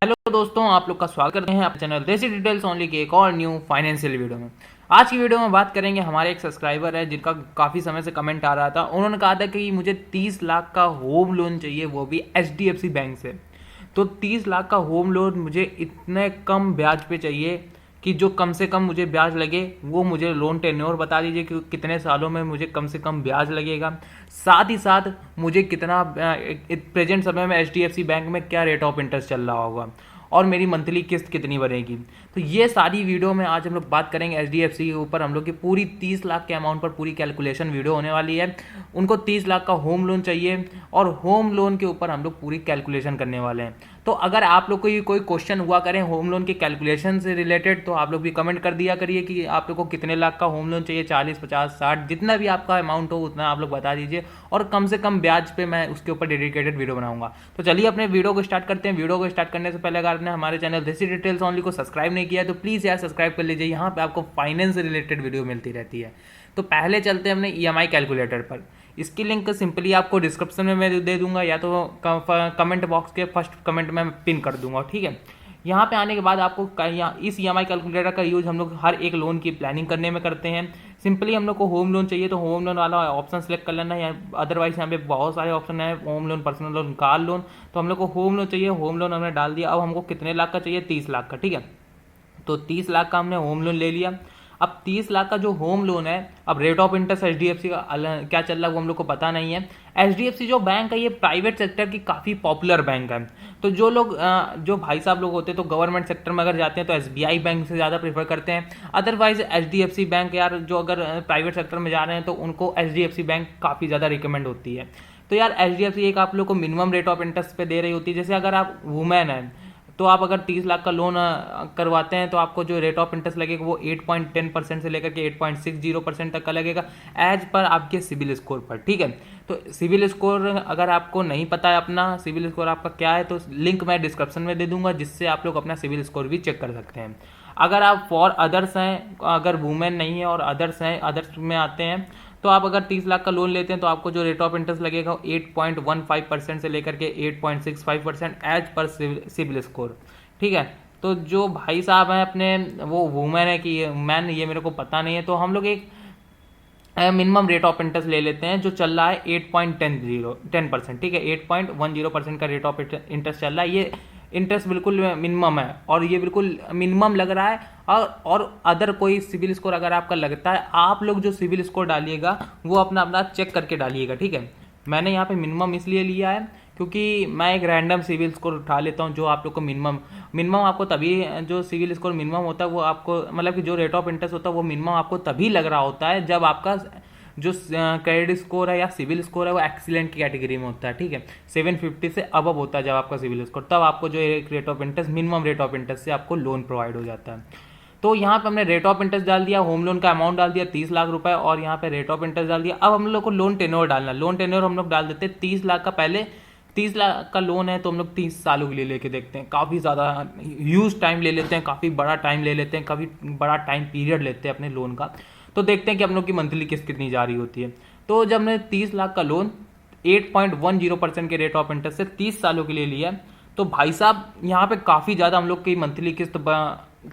Hello दोस्तों, आप लोग का स्वागत करते हैं अपने चैनल देसी डिटेल्स ओनली के एक और न्यू फाइनेंशियल वीडियो में। आज की वीडियो में बात करेंगे, हमारे एक सब्सक्राइबर है जिनका काफ़ी समय से कमेंट आ रहा था। उन्होंने कहा था कि मुझे 30 लाख का होम लोन चाहिए, वो भी एचडीएफसी बैंक से। तो 30 लाख का होम लोन मुझे इतने कम ब्याज पे चाहिए कि जो कम से कम मुझे ब्याज लगे, वो मुझे लोन टेन्योर बता दीजिए कि कितने सालों में मुझे कम से कम ब्याज लगेगा। साथ ही साथ मुझे कितना प्रेजेंट समय में एचडीएफसी बैंक में क्या रेट ऑफ इंटरेस्ट चल रहा होगा और मेरी मंथली किस्त कितनी बनेगी। तो ये सारी वीडियो में आज हम लोग बात करेंगे एचडीएफसी के ऊपर। हम लोग की पूरी 30 लाख के अमाउंट पर पूरी कैलकुलेशन वीडियो होने वाली है। उनको 30 लाख का होम लोन चाहिए और होम लोन के ऊपर हम लोग पूरी कैलकुलेशन करने वाले हैं। तो अगर आप लोग को ये कोई क्वेश्चन हुआ करें होम लोन के कैलकुलेशन से रिलेटेड, तो आप लोग भी कमेंट कर दिया करिए कि आप लोग को कितने लाख का होम लोन चाहिए, 40, 50, 60, जितना भी आपका अमाउंट हो उतना आप लोग बता दीजिए और कम से कम ब्याज पे मैं उसके ऊपर डेडिकेटेड वीडियो बनाऊंगा। तो चलिए अपने वीडियो को स्टार्ट करते हैं। वीडियो को स्टार्ट करने से पहले अगर आपने हमारे चैनल देसी डिटेल्स ओनली को सब्सक्राइब नहीं किया है तो प्लीज़ यार सब्सक्राइब कर लीजिए। यहाँ पे आपको फाइनेंस से रिलेटेड वीडियो मिलती रहती है। तो पहले चलते हैं अपने ईएमआई कैलकुलेटर पर। इसकी लिंक सिंपली आपको डिस्क्रिप्शन में मैं दे दूंगा या तो कमेंट बॉक्स के फर्स्ट कमेंट में पिन कर दूंगा, ठीक है। यहाँ पे आने के बाद आपको इस ईएमआई कैलकुलेटर का यूज हम लोग हर एक लोन की प्लानिंग करने में करते हैं। सिंपली हम लोग को होम लोन चाहिए तो होम लोन वाला ऑप्शन सेलेक्ट कर लेना है। अदरवाइज यहाँ पे बहुत सारे ऑप्शन है, home loan, personal loan, car loan. तो हम लोग को होम लोन चाहिए, होम लोन हमने डाल दिया। अब हमको कितने लाख का चाहिए? 30 लाख का, ठीक है। तो 30 लाख का हमने होम लोन ले लिया। अब 30 लाख का जो होम लोन है, अब रेट ऑफ इंटरेस्ट एचडीएफसी का क्या चल रहा है वो हम लोग को पता नहीं है। एचडीएफसी जो बैंक है ये प्राइवेट सेक्टर की काफ़ी पॉपुलर बैंक है। तो जो लोग जो भाई साहब लोग होते हैं तो गवर्नमेंट सेक्टर में अगर जाते हैं तो एसबीआई बैंक से ज़्यादा प्रेफर करते हैं। अदरवाइज एचडीएफसी बैंक, यार जो अगर प्राइवेट सेक्टर में जा रहे हैं तो उनको एचडीएफसी बैंक काफ़ी ज़्यादा रिकमेंड होती है। तो यार एचडीएफसी एक आप लोग को मिनिमम रेट ऑफ इंटरेस्ट पे दे रही होती है। जैसे अगर आप वुमेन है तो आप अगर 30 लाख का लोन करवाते हैं तो आपको जो रेट ऑफ इंटरेस्ट लगेगा वो 8.10% से लेकर के 8.60% तक का लगेगा, एज पर आपके सिविल स्कोर पर, ठीक है। तो सिविल स्कोर अगर आपको नहीं पता है अपना सिविल स्कोर आपका क्या है तो लिंक मैं डिस्क्रिप्शन में दे दूंगा, जिससे आप लोग अपना सिविल स्कोर भी चेक कर सकते हैं। अगर आप फॉर अदर्स हैं, अगर वुमेन नहीं है और अदर्स हैं, अदर्स में आते हैं, तो आप अगर 30 लाख का लोन लेते हैं तो आपको जो रेट ऑफ इंटरेस्ट लगेगा 8.15% से लेकर के 8.65% एज पर सिविल स्कोर, ठीक है। तो जो भाई साहब हैं अपने, वो वुमेन है कि मैन, ये मेरे को पता नहीं है। तो हम लोग एक मिनिमम रेट ऑफ इंटरेस्ट ले लेते हैं जो चल रहा है 8.10%, ठीक है। 8.10% का रेट ऑफ इंटरेस्ट चल रहा है। ये इंटरेस्ट बिल्कुल मिनिमम है और ये बिल्कुल मिनिमम लग रहा है। और अदर कोई सिविल स्कोर अगर आपका लगता है, आप लोग जो सिविल स्कोर डालिएगा वो अपना अपना चेक करके डालिएगा, ठीक है। मैंने यहाँ पे मिनिमम इसलिए लिया है क्योंकि मैं एक रैंडम सिविल स्कोर उठा लेता हूँ जो आप लोग को मिनिमम आपको तभी, जो सिविल स्कोर मिनिमम होता है वो आपको, मतलब कि जो रेट ऑफ इंटरेस्ट होता है वो मिनिमम आपको तभी लग रहा होता है जब आपका जो क्रेडिट स्कोर है या सिविल स्कोर है वो एक्सीलेंट की कैटेगरी में होता है, ठीक है। 750 से अबव होता है जब आपका सिविल स्कोर, तब आपको जो एक rate of interest, minimum rate of interest से आपको लोन प्रोवाइड हो जाता है। तो यहाँ पे हमने रेट ऑफ इंटरेस्ट डाल दिया, होम लोन का अमाउंट डाल दिया 30 लाख रुपए और यहाँ पे रेट ऑफ इंटरेस्ट डाल दिया। अब हम लोग को लोन टेन्योर डालना, लोन टेन्योर हम लोग डाल देते हैं 30 लाख का। पहले 30 लाख का लोन है तो हम लोग 30 सालों के लिए लेके देखते हैं। काफ़ी ज़्यादा ह्यूज टाइम ले लेते हैं, काफ़ी बड़ा टाइम ले लेते हैं, काफ़ी बड़ा टाइम पीरियड लेते हैं अपने लोन का। तो देखते हैं कि हम लोग की मंथली किस्त कितनी जा रही होती है। तो जब हमने 30 लाख का लोन 8.10% के रेट ऑफ इंटरेस्ट से 30 सालों के लिए लिया, तो भाई साहब यहाँ पे काफ़ी ज़्यादा हम लोग की मंथली किस्त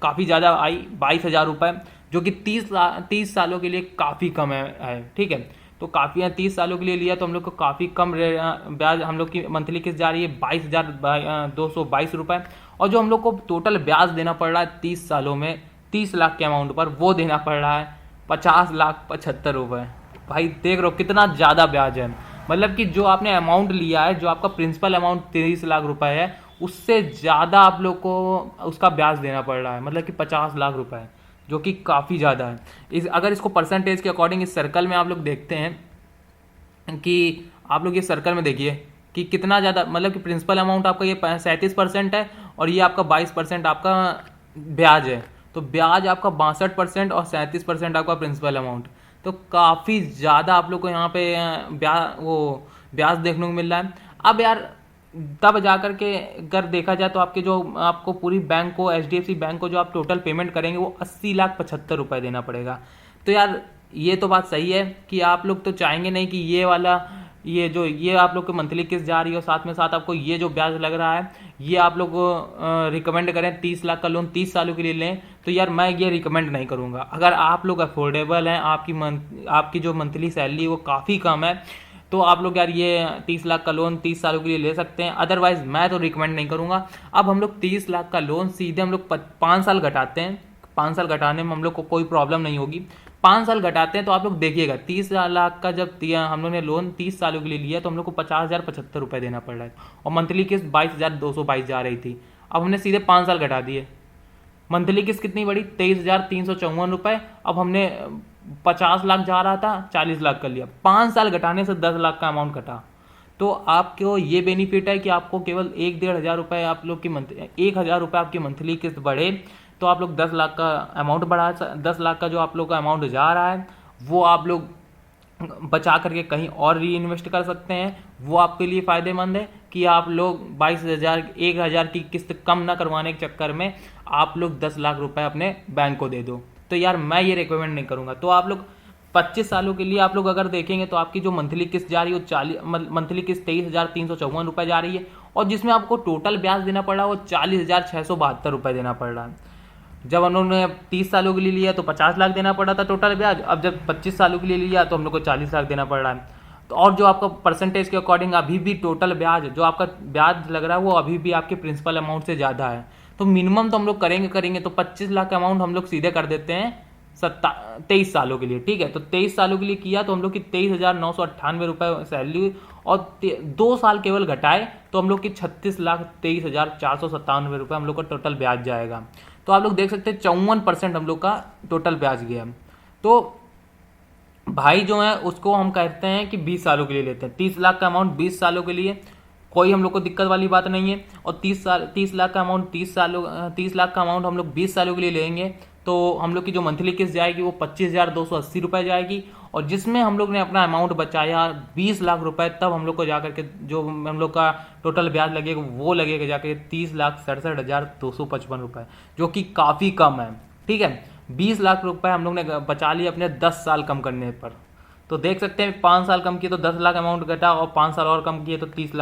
काफ़ी ज़्यादा आई, 22,000 रुपये, जो कि 30 सालों के लिए काफ़ी कम है, ठीक है। तो काफ़ी है, 30 सालों के लिए लिया तो हम लोग को काफ़ी कम ब्याज, हम लोग की मंथली किस्त जा रही है 22,222 रुपये। और जो हम लोग को टोटल ब्याज देना पड़ रहा है 30 सालों में 30 लाख के अमाउंट पर, वो देना पड़ रहा है 50,75,000 रुपये। भाई देख रहे हो कितना ज़्यादा ब्याज है। मतलब कि जो आपने अमाउंट लिया है, जो आपका प्रिंसिपल अमाउंट 30 लाख रुपए है, उससे ज़्यादा आप लोग को उसका ब्याज देना पड़ रहा है, मतलब कि 50 लाख रुपए, जो कि काफ़ी ज़्यादा है। अगर इसको परसेंटेज के अकॉर्डिंग इस सर्कल में आप लोग देखते हैं कि आप लोग ये सर्कल में देखिए कि कितना ज़्यादा, मतलब कि प्रिंसिपल अमाउंट आपका ये 37% है और ये आपका 22% आपका ब्याज है। तो ब्याज आपका 62% और 37% आपका प्रिंसिपल अमाउंट। तो काफ़ी ज़्यादा आप लोग को यहाँ पे ब्याज देखने को मिल रहा है। अब यार तब जा करके अगर देखा जाए तो आपके जो आपको पूरी बैंक को, एचडीएफसी बैंक को जो आप टोटल पेमेंट करेंगे वो 80,75,000 रुपये देना पड़ेगा। तो यार ये तो बात सही है कि आप लोग तो चाहेंगे नहीं कि ये आप लोग को मंथली किस्त जा रही है और साथ में साथ आपको ये जो ब्याज लग रहा है, ये आप लोग रिकमेंड करें 30 लाख का लोन 30 सालों के लिए लें, तो यार मैं ये रिकमेंड नहीं करूँगा। अगर आप लोग अफोर्डेबल हैं, आपकी जो मंथली सैलरी है वो काफ़ी कम है, तो आप लोग यार ये 30 लाख का लोन 30 सालों के लिए ले सकते हैं, अदरवाइज मैं तो रिकमेंड नहीं करूँगा। अब हम लोग 30 लाख का लोन सीधे हम लोग 5 साल घटाते हैं, 5 साल घटाने में हम लोग को कोई प्रॉब्लम नहीं होगी। 5 साल घटाते हैं तो आप लोग देखिएगा 30 लाख का जब हम लोग ने लोन 30 सालों के लिए लिया तो हम लोग को 50,075 देना पड़ रहा है और मंथली किस्त 22,222 जा रही थी। अब हमने सीधे 5 साल घटा दिए, मंथली किस्त कितनी बढ़ी 23,354 रुपए। अब हमने 50 लाख जा रहा था 40 लाख कर लिया, 5 साल घटाने से 10 लाख का अमाउंट घटा। तो आपको ये बेनिफिट है कि आपको केवल 1-1,500 रुपये आप लोग की 1,000 रुपये आपकी मंथली किस्त बढ़े तो आप लोग 10 लाख का अमाउंट 10 लाख का जो आप लोग का अमाउंट जा रहा है वो आप लोग बचा करके कहीं और री इन्वेस्ट कर सकते हैं। वो आपके लिए फ़ायदेमंद है कि आप लोग 22,000 1,000 की किस्त कम ना करवाने के चक्कर में आप लोग 10 लाख रुपए अपने बैंक को दे दो। तो यार मैं ये रिकमेंड नहीं करूँगा। तो आप लोग 25 सालों के लिए आप लोग अगर देखेंगे तो आपकी जो मंथली किस्त जा रही है वो मंथली किस्त 23,354 रुपये जा रही है और जिसमें आपको टोटल ब्याज देना पड़ रहा है वो 40,672 रुपये देना पड़ रहा है। जब उन्होंने 30 सालों के लिए लिया तो 50 लाख देना पड़ा था टोटल ब्याज, अब जब 25 सालों के लिए लिया तो हम लोग को 40 लाख देना पड़ रहा है। तो और जो आपका परसेंटेज के अकॉर्डिंग अभी भी टोटल ब्याज जो आपका ब्याज लग रहा है वो अभी भी आपके प्रिंसिपल अमाउंट से ज़्यादा है। तो मिनिमम तो हम लोग करेंगे तो 25 लाख का अमाउंट हम लोग सीधे कर देते हैं 23 सालों के लिए, ठीक है। तो 23 सालों के लिए किया तो हम लोग की 23,998 रुपये सैलरी और 2 साल केवल घटाए तो हम लोग की 36,23,497 रुपये हम लोग का टोटल ब्याज जाएगा। तो आप लोग देख सकते हैं 54% हम लोग का टोटल ब्याज गया। तो भाई जो है उसको हम कहते हैं कि 20 सालों के लिए लेते हैं 30 लाख का अमाउंट 20 सालों के लिए, कोई हम लोग को दिक्कत वाली बात नहीं है। और 30 लाख का अमाउंट 30 लाख का अमाउंट हम लोग 20 सालों के लिए लेंगे तो हम लोग की जो मंथली किस्त जाएगी वो 25,280 रुपये जाएगी और जिसमें हम लोग ने अपना अमाउंट बचाया 20 लाख रुपए, तब हम लोग को जाकर के जो हम लोग का टोटल ब्याज लगेगा वो लगेगा जाकर 30,67,255 रुपये, जो कि काफ़ी कम है, ठीक है। 20 लाख रुपए हम लोग ने बचा लिए अपने 10 साल कम करने पर। तो देख सकते हैं 5 साल कम किए तो 10 लाख अमाउंट घटा और 5 साल और कम किए तो 20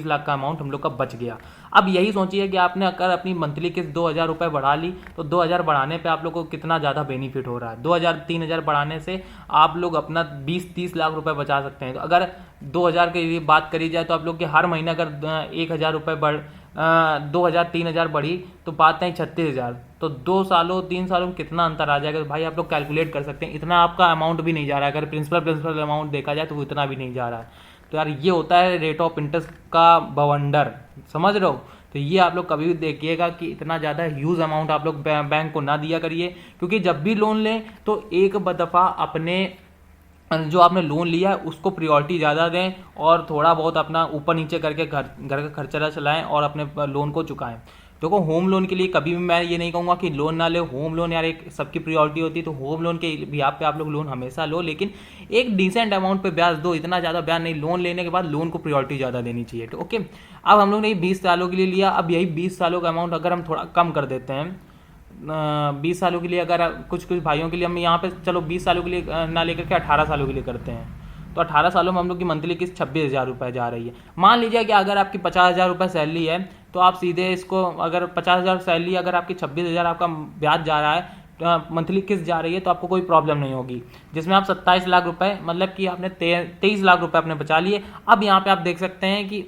लाख का अमाउंट हम लोग का बच गया। अब यही सोचिए कि आपने अगर अपनी मंथली किस्त 2,000 रुपये बढ़ा ली तो 2,000 बढ़ाने पे आप लोग को कितना ज़्यादा बेनिफिट हो रहा है। 2,000-3,000 बढ़ाने से आप लोग अपना 20-30 लाख रुपए बचा सकते हैं। तो अगर 2,000 के लिए बात करी जाए तो आप लोग के हर महीने अगर 1,000 रुपये 2,000-3,000 बढ़ी तो पाते हैं 36,000। तो 2 सालों 3 सालों में कितना अंतर आ जाएगा भाई आप लोग कैलकुलेट कर सकते हैं। इतना आपका अमाउंट भी नहीं जा रहा है, अगर प्रिंसिपल अमाउंट देखा जाए तो वो इतना भी नहीं जा रहा है। तो यार ये होता है रेट ऑफ इंटरेस्ट का बवंडर, समझ रहे हो। तो ये आप लोग कभी भी देखिएगा कि इतना ज़्यादा ह्यूज अमाउंट आप लोग बैंक को ना दिया करिए, क्योंकि जब भी लोन लें तो एक दफ़ा अपने जो आपने लोन लिया है उसको प्रायोरिटी ज़्यादा दें और थोड़ा बहुत अपना ऊपर नीचे करके घर का खर्चा चलाएं और अपने लोन को चुकाएं। देखो होम लोन के लिए कभी भी मैं ये नहीं कहूँगा कि लोन ना ले, होम लोन यार एक सबकी प्रायोरिटी होती है, तो होम लोन के भी आप लोग लोन हमेशा लो, लेकिन एक डिसेंट अमाउंट पे ब्याज दो, इतना ज़्यादा ब्याज नहीं। लोन लेने के बाद लोन को प्रायोरिटी ज़्यादा देनी चाहिए, तो ओके। अब हम लोग ने 20 सालों के लिए लिया, अब यही 20 सालों का अमाउंट अगर हम थोड़ा कम कर देते हैं 20 सालों के लिए, अगर कुछ भाइयों के लिए हम यहाँ पे चलो 20 सालों के लिए ना लेकर के 18 सालों के लिए करते हैं, तो 18 सालों में हम लोग की मंथली किस्त 26,000 रुपये जा रही है। मान लीजिए कि अगर आपकी 50,000 रुपये सैलरी है तो आप सीधे इसको अगर 50,000 सैलरी अगर आपकी 26,000 आपका ब्याज जा रहा है, मंथली किस्त जा रही है, तो आपको कोई प्रॉब्लम नहीं होगी, जिसमें आप 27 लाख रुपए मतलब कि आपने 23 लाख रुपए अपने बचा लिए। अब यहाँ पे आप देख सकते हैं कि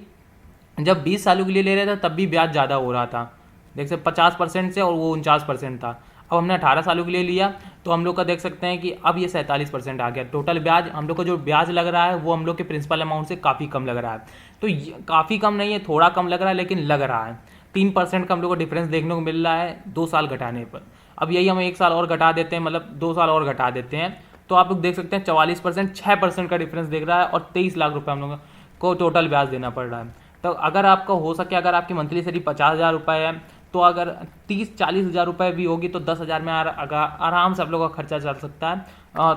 जब 20 सालों के लिए ले रहे थे तब भी ब्याज ज़्यादा हो रहा था, देख सकते 50% से, और वो 49% था। अब हमने 18 सालों के लिए लिया तो हम लोग का देख सकते हैं कि अब ये 47% आ गया। टोटल ब्याज हम लोग को जो ब्याज लग रहा है वो हम लोग के प्रिंसिपल अमाउंट से काफ़ी कम लग रहा है। तो काफ़ी कम नहीं है, थोड़ा कम लग रहा है, लेकिन लग रहा है। 3% का हम लोग को डिफरेंस देखने को मिल रहा है 2 साल घटाने पर। अब यही हम 1 साल और घटा देते हैं, मतलब 2 साल और घटा देते हैं, तो आप लोग देख सकते हैं 44%, 6% का डिफरेंस देख रहा है और 23 लाख रुपये हम लोग को टोटल ब्याज देना पड़ रहा है। तो अगर आपका हो सके, अगर आपकी मंथली सैलरी 50,000 रुपये है तो अगर 30-40 हज़ार रुपये भी होगी तो 10,000 में आराम से आप लोगों का खर्चा चल सकता है।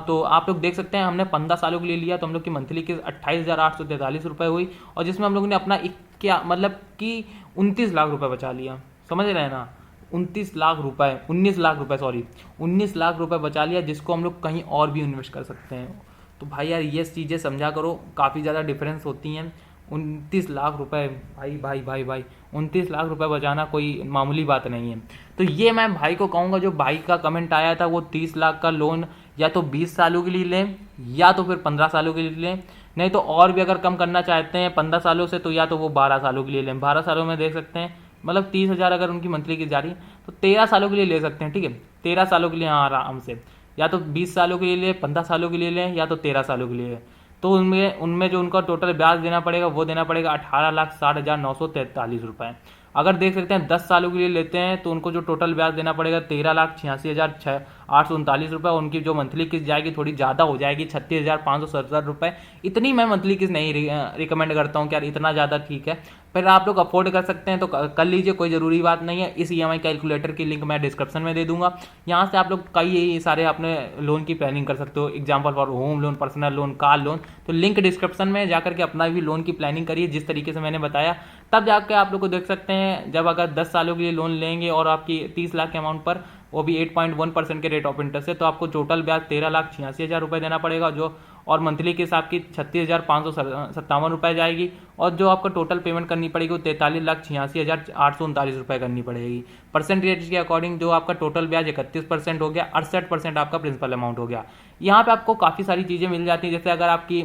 तो आप लोग देख सकते हैं हमने 15 सालों के लिए लिया तो हम लोग की मंथली की 28,843 रुपये हुई, और जिसमें हम लोगों ने अपना क्या मतलब कि 29 लाख रुपये बचा लिया, समझ रहे हैं ना। 19 लाख रुपये बचा लिया, जिसको हम लोग कहीं और भी इन्वेस्ट कर सकते हैं। तो भाई यार ये चीज़ें समझा करो, काफ़ी ज़्यादा डिफरेंस होती हैं। 29 लाख रुपए, भाई भाई भाई भाई 29 लाख रुपए बचाना कोई मामूली बात नहीं है। तो ये मैं भाई को कहूँगा, जो भाई का कमेंट आया था वो 30 लाख का लोन या तो 20 सालों के लिए लें या तो फिर 15 सालों के लिए लें, नहीं तो और भी अगर कम करना चाहते हैं 15 सालों से तो या तो वो 12 सालों के लिए लें। 12 सालों में देख सकते हैं, मतलब 30,000 अगर उनकी मंथली की जा रही है तो 13 सालों के लिए ले सकते हैं। ठीक है, 13 सालों के लिए हाँ आराम से, या तो 20 सालों के लिए लें, 15 सालों के लिए लें या तो 13 सालों के लिए लें। तो उनमें उनमें जो उनका टोटल ब्याज देना पड़ेगा वो देना पड़ेगा 18,60,943 रुपये। अगर देख सकते हैं 10 सालों के लिए लेते हैं तो उनको जो टोटल ब्याज देना पड़ेगा 13,86,839 रुपये। उनकी जो मंथली किस्त जाएगी थोड़ी ज़्यादा हो जाएगी, 36,570 रुपये। इतनी मैं मंथली किस्त नहीं रिकमेंड करता हूँ कि यार इतना ज़्यादा ठीक है, पर आप लोग अफोर्ड कर सकते हैं तो कर लीजिए, कोई ज़रूरी बात नहीं है। इस EMI कैलकुलेटर की लिंक मैं डिस्क्रिप्शन में दे दूंगा, यहाँ से आप लोग कई सारे अपने लोन की प्लानिंग कर सकते हो। Example for home loan, personal loan, car loan. तो लिंक डिस्क्रिप्शन में जाकर के अपना भी लोन की प्लानिंग करिए जिस तरीके से मैंने बताया, तब जाकर आप लोग को देख सकते हैं। जब अगर 10 सालों के लिए लोन लेंगे और आपकी 30 लाख के अमाउंट पर वो भी 8.1% के रेट ऑफ इंटरेस्ट है, तो आपको टोटल ब्याज 13,86,000 रुपये देना पड़ेगा जो, और मंथली किस्त आपकी 36,557 रुपये जाएगी। और जो आपको टोटल पेमेंट करनी पड़ेगी वो 43,86,839 रुपये करनी पड़ेगी। परसेंटेज के अकॉर्डिंग जो आपका टोटल ब्याज 31% हो गया, 68% आपका प्रिंसिपल अमाउंट हो गया। यहाँ पे आपको काफ़ी सारी चीज़ें मिल जाती हैं, जैसे अगर आपकी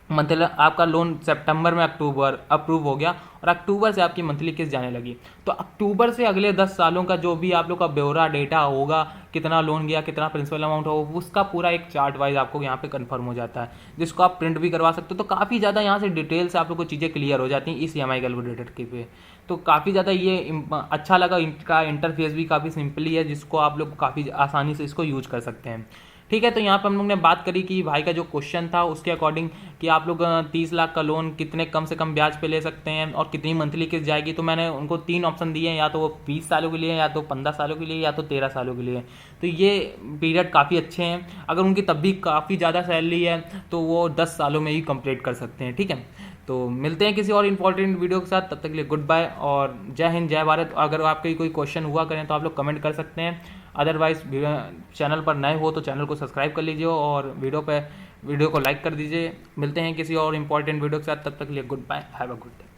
मतलब आपका लोन सितंबर में अक्टूबर अप्रूव हो गया और अक्टूबर से आपकी मंथली किस्त जाने लगी, तो अक्टूबर से अगले 10 सालों का जो भी आप लोग का ब्यौरा डेटा होगा, कितना लोन गया, कितना प्रिंसिपल अमाउंट होगा, उसका पूरा एक चार्ट वाइज आपको यहाँ पे कंफर्म हो जाता है, जिसको आप प्रिंट भी करवा सकते हो। तो काफ़ी ज़्यादा यहाँ से डिटेल से आप लोग को चीज़ें क्लियर हो जाती हैं इस EMI कैलकुलेटर के पे। तो काफ़ी ज़्यादा ये अच्छा लगा, इनका इंटरफेस भी काफ़ी सिंपली है, जिसको आप लोग काफ़ी आसानी से इसको यूज कर सकते हैं। ठीक है, तो यहाँ पे हम लोग ने बात करी कि भाई का जो क्वेश्चन था उसके अकॉर्डिंग कि आप लोग 30 लाख का लोन कितने कम से कम ब्याज पे ले सकते हैं और कितनी मंथली किस्त जाएगी। तो मैंने उनको 3 ऑप्शन दिए हैं, या तो वो 20 सालों के लिए, या तो 15 सालों के लिए, या तो 13 सालों के लिए। तो ये पीरियड काफ़ी अच्छे हैं। अगर उनकी तब भी काफ़ी ज़्यादा सैलरी है तो वो 10 सालों में ही कंप्लीट कर सकते हैं। ठीक है, तो मिलते हैं किसी और इंपॉर्टेंट वीडियो के साथ, तब तक के लिए गुड बाय और जय हिंद जय भारत। अगर आपके कोई क्वेश्चन हुआ करें तो आप लोग कमेंट कर सकते हैं, अदरवाइज चैनल पर नए हो तो चैनल को सब्सक्राइब कर लीजिए और वीडियो को लाइक कर दीजिए। मिलते हैं किसी और इंपॉर्टेंट वीडियो के साथ, तब तक के लिए goodbye, have a good day.